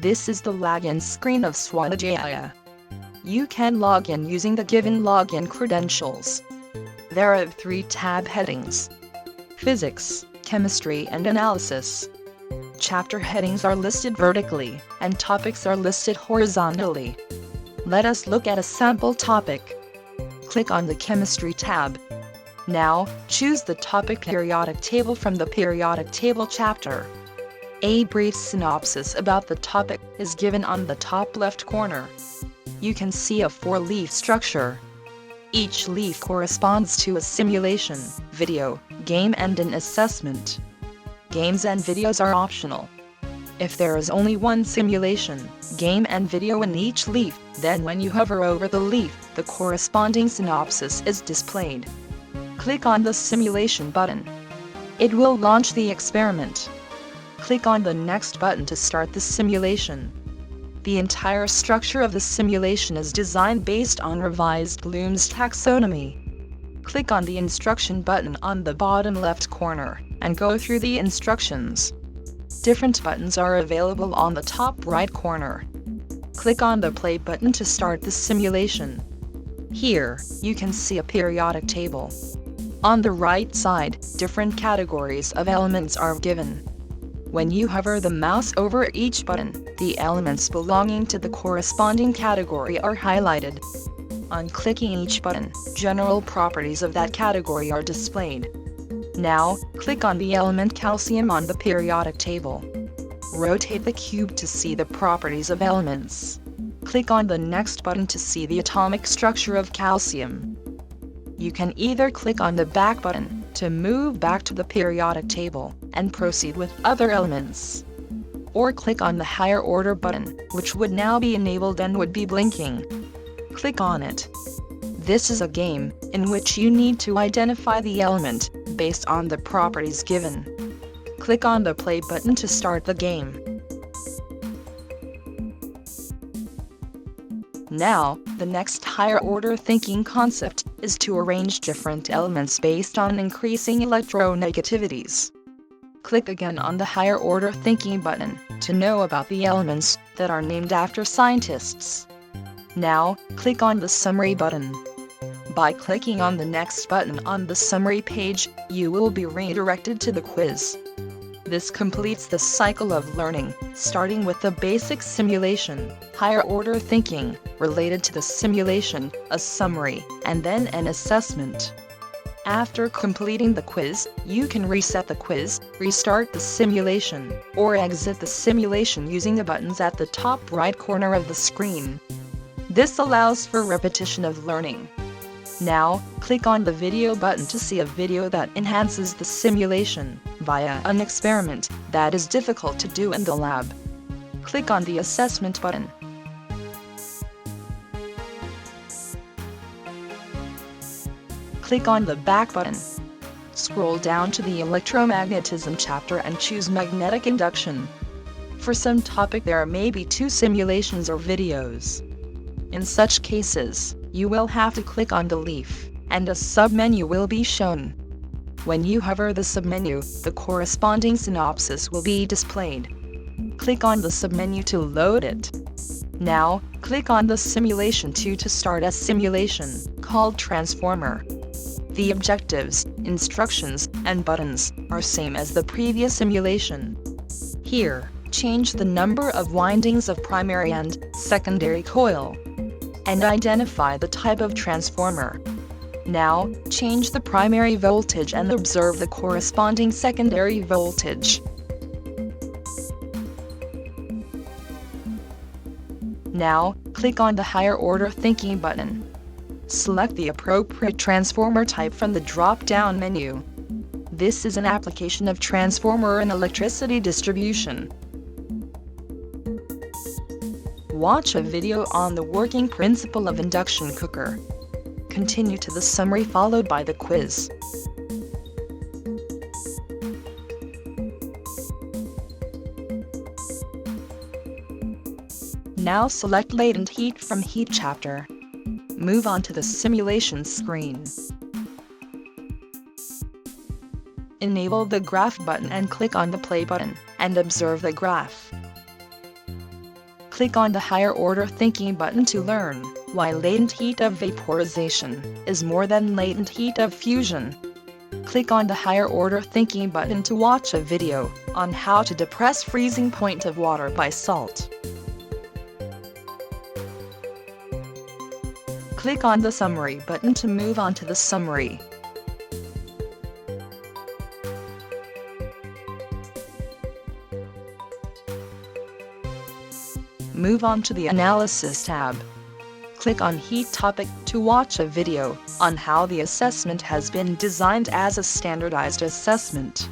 This is the login screen of Swadhyaya. You can log in using the given login credentials. There are 3 tab headings: Physics, Chemistry and Analysis. Chapter headings are listed vertically, and topics are listed horizontally. Let us look at a sample topic. Click on the Chemistry tab. Now, choose the topic Periodic Table from the Periodic Table chapter. A brief synopsis about the topic is given on the top left corner. You can see a 4-leaf structure. Each leaf corresponds to a simulation, video, game and an assessment. Games and videos are optional. If there is only one simulation, game and video in each leaf, then when you hover over the leaf, the corresponding synopsis is displayed. Click on the simulation button. It will launch the experiment. Click on the next button to start the simulation. The entire structure of the simulation is designed based on revised Bloom's taxonomy. Click on the instruction button on the bottom left corner, and go through the instructions. Different buttons are available on the top right corner. Click on the play button to start the simulation. Here, you can see a periodic table. On the right side, different categories of elements are given. When you hover the mouse over each button, the elements belonging to the corresponding category are highlighted. On clicking each button, general properties of that category are displayed. Now, click on the element calcium on the periodic table. Rotate the cube to see the properties of elements. Click on the next button to see the atomic structure of calcium. You can either click on the back button to move back to the periodic table and proceed with other elements, or click on the higher order button, which would now be enabled and would be blinking. Click on it. This is a game in which you need to identify the element based on the properties given. Click on the play button to start the game. Now, the next higher order thinking concept is to arrange different elements based on increasing electronegativities. Click again on the higher order thinking button to know about the elements that are named after scientists. Now, click on the summary button. By clicking on the next button on the summary page, you will be redirected to the quiz. This completes the cycle of learning, starting with the basic simulation, higher order thinking, related to the simulation, a summary, and then an assessment. After completing the quiz, you can reset the quiz, restart the simulation, or exit the simulation using the buttons at the top right corner of the screen. This allows for repetition of learning. Now, click on the video button to see a video that enhances the simulation via an experiment that is difficult to do in the lab. Click on the assessment button. Click on the back button. Scroll down to the electromagnetism chapter and choose magnetic induction. For some topic there may be 2 simulations or videos. In such cases, you will have to click on the leaf, and a submenu will be shown. When you hover the submenu, the corresponding synopsis will be displayed. Click on the submenu to load it. Now, click on the Simulation 2 to start a simulation, called Transformer. The objectives, instructions, and buttons are same as the previous simulation. Here, change the number of windings of primary and secondary coil, and identify the type of transformer. Now, change the primary voltage and observe the corresponding secondary voltage. Now, click on the higher order thinking button. Select the appropriate transformer type from the drop-down menu. This is an application of transformer in electricity distribution. Watch a video on the working principle of induction cooker. Continue to the summary followed by the quiz. Now select latent heat from heat chapter. Move on to the simulation screen. Enable the graph button and click on the play button, and observe the graph. Click on the higher order thinking button to learn why latent heat of vaporization is more than latent heat of fusion. Click on the higher order thinking button to watch a video on how to depress freezing point of water by salt. Click on the summary button to move on to the summary. Move on to the Analysis tab. Click on Heat Topic to watch a video on how the assessment has been designed as a standardized assessment.